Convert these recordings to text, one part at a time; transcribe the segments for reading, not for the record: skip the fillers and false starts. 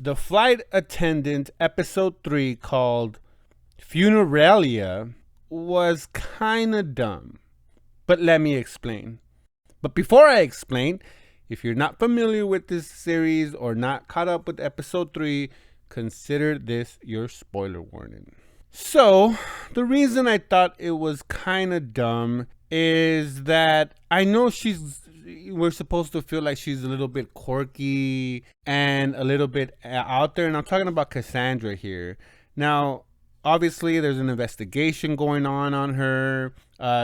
The flight attendant episode 3 called Funerelia was kinda dumb. But let me explain. But before I explain, if you're not familiar with this series or not caught up with episode 3, consider this your spoiler warning. So, the reason I thought it was kinda dumb is that I know we're supposed to feel like she's a little bit quirky and a little bit out there, and I'm talking about Cassandra here. Now, obviously there's an investigation going on her.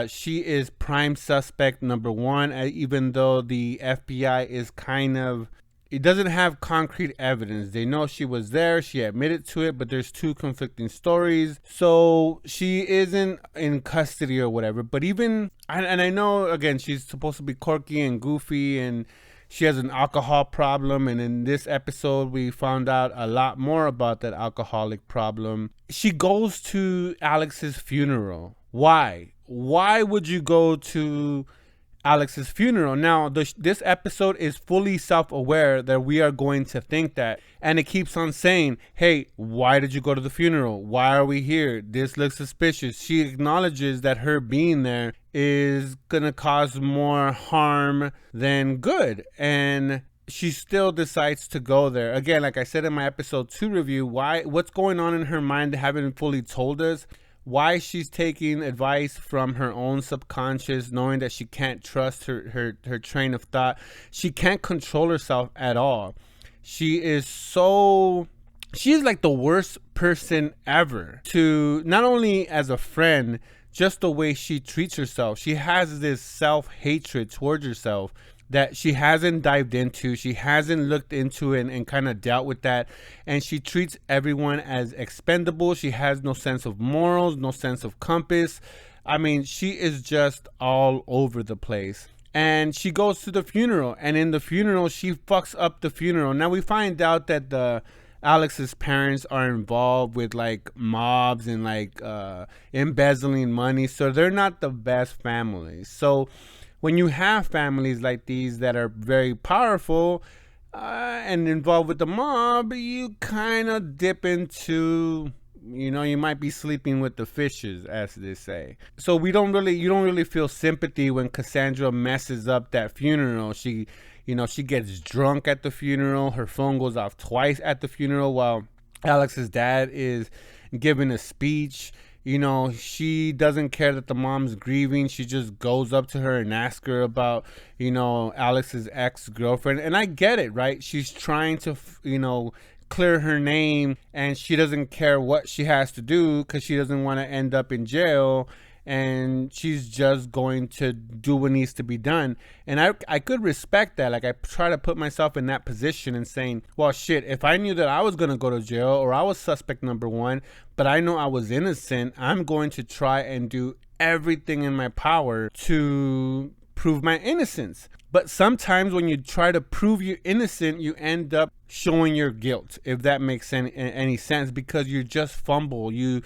She is prime suspect number 1, even though the FBI is it doesn't have concrete evidence. They know she was there, she admitted to it, but there's 2 conflicting stories. So she isn't in custody or whatever. But and I know, again, she's supposed to be quirky and goofy and she has an alcohol problem. And in this episode, we found out a lot more about that alcoholic problem. She goes to Alex's funeral. Why? Why would you go to Alex's funeral? Now, this episode is fully self-aware that we are going to think that, and it keeps on saying, hey, why did you go to the funeral? Why are we here? This looks suspicious. She acknowledges that her being there is gonna cause more harm than good, and she still decides to go there. Again, like I said in my episode 2 review, what's going on in her mind? They haven't fully told us. Why she's taking advice from her own subconscious, knowing that she can't trust her train of thought. She can't control herself at all. She's like the worst person ever, to not only as a friend, just the way she treats herself. She has this self-hatred towards herself that she hasn't dived into. She hasn't looked into it and kind of dealt with that. And she treats everyone as expendable. She has no sense of morals, no sense of compass. I mean, she is just all over the place. And she goes to the funeral, and in the funeral, she fucks up the funeral. Now we find out that Alex's parents are involved with like mobs and like embezzling money. So they're not the best families. So when you have families like these that are very powerful and involved with the mob, you kind of dip into, you might be sleeping with the fishes, as they say. So you don't really feel sympathy when Cassandra messes up that funeral. She gets drunk at the funeral. Her phone goes off twice at the funeral while Alex's dad is giving a speech. She doesn't care that the mom's grieving. She just goes up to her and asks her about, Alex's ex-girlfriend. And I get it, right? She's trying to, clear her name, and she doesn't care what she has to do because she doesn't want to end up in jail. And she's just going to do what needs to be done. And I could respect that. Like, I try to put myself in that position and saying, well, shit, if I knew that I was going to go to jail or I was suspect number 1, but I know I was innocent, I'm going to try and do everything in my power to prove my innocence. But sometimes when you try to prove you're innocent, you end up showing your guilt, if that makes any sense, because you just fumble. You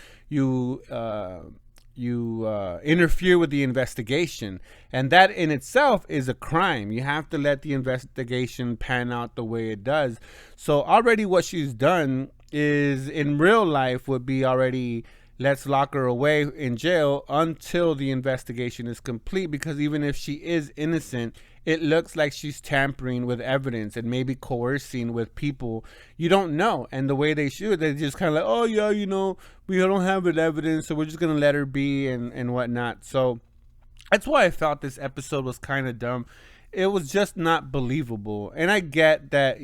interfere with the investigation, and that in itself is a crime. You have to let the investigation pan out the way it does. So already what she's done is, in real life, would be already, let's lock her away in jail until the investigation is complete, because even if she is innocent, it looks like she's tampering with evidence and maybe coercing with people. You don't know. And the way they shoot, they just kind of like, oh yeah, we don't have evidence, so we're just going to let her be and whatnot. So that's why I felt this episode was kind of dumb. It was just not believable. And I get that,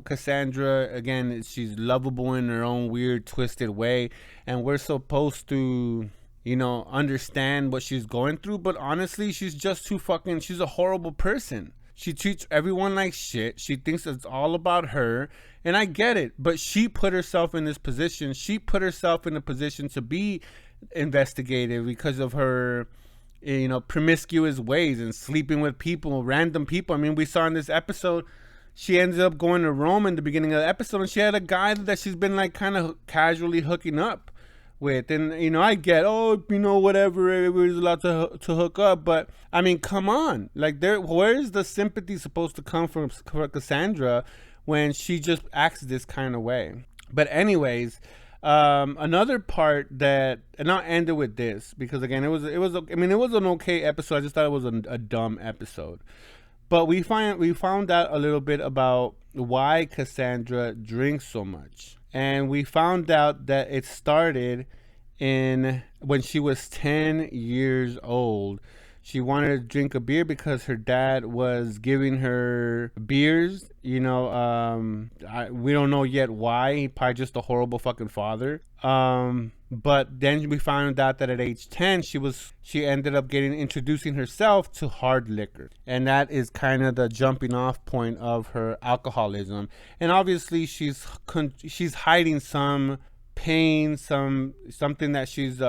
Cassandra, again, she's lovable in her own weird, twisted way. And we're supposed to, understand what she's going through. But honestly, she's just she's a horrible person. She treats everyone like shit. She thinks it's all about her. And I get it. But she put herself in this position. She put herself in a position to be investigative because of her, promiscuous ways and sleeping with people, random people. I mean, we saw in this episode, she ended up going to Rome in the beginning of the episode, and she had a guy that she's been like kind of casually hooking up with. And I get, whatever, everybody's allowed to hook up, but I mean, come on, like, where is the sympathy supposed to come from for Cassandra when she just acts this kind of way. But anyways, another part that, and I'll end it with this because again, it was I mean, it was an okay episode. I just thought it was a dumb episode. But we found out a little bit about why Cassandra drinks so much, and we found out that it started in when she was 10 years old. She wanted to drink a beer because her dad was giving her beers. We don't know yet why. He probably just a horrible fucking father. But then we found out that at age 10, she ended up introducing herself to hard liquor, and that is kind of the jumping off point of her alcoholism. And obviously, she's hiding some pain, something that she's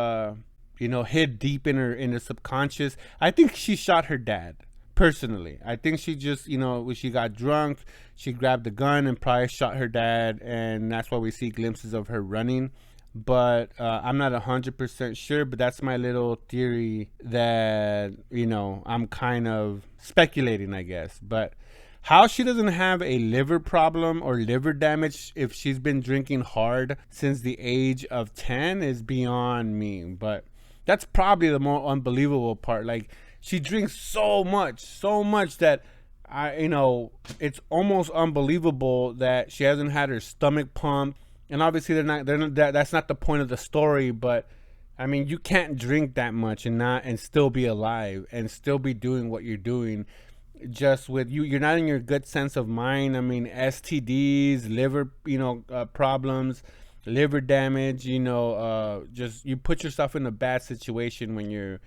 hid deep in her subconscious. I think she shot her dad. Personally, I think she just, when she got drunk, she grabbed a gun and probably shot her dad, and that's why we see glimpses of her running. But I'm not 100% sure, but that's my little theory that, I'm kind of speculating, I guess. But how she doesn't have a liver problem or liver damage if she's been drinking hard since the age of 10 is beyond me. But that's probably the more unbelievable part. Like, she drinks so much that it's almost unbelievable that she hasn't had her stomach pumped. And obviously that's not the point of the story, but I mean, you can't drink that much and still be alive and still be doing what you're doing. Just with you're not in your good sense of mind. I mean, STDs, liver, problems, liver damage, just you put yourself in a bad situation when you're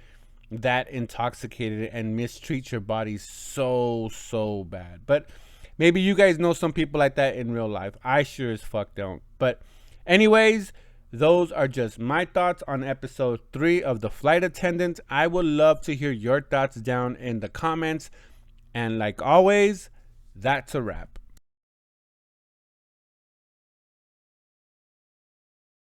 that intoxicated and mistreat your body so bad. But maybe you guys know some people like that in real life. I sure as fuck don't. But anyways, those are just my thoughts on episode 3 of The Flight Attendant. I would love to hear your thoughts down in the comments. And like always, that's a wrap.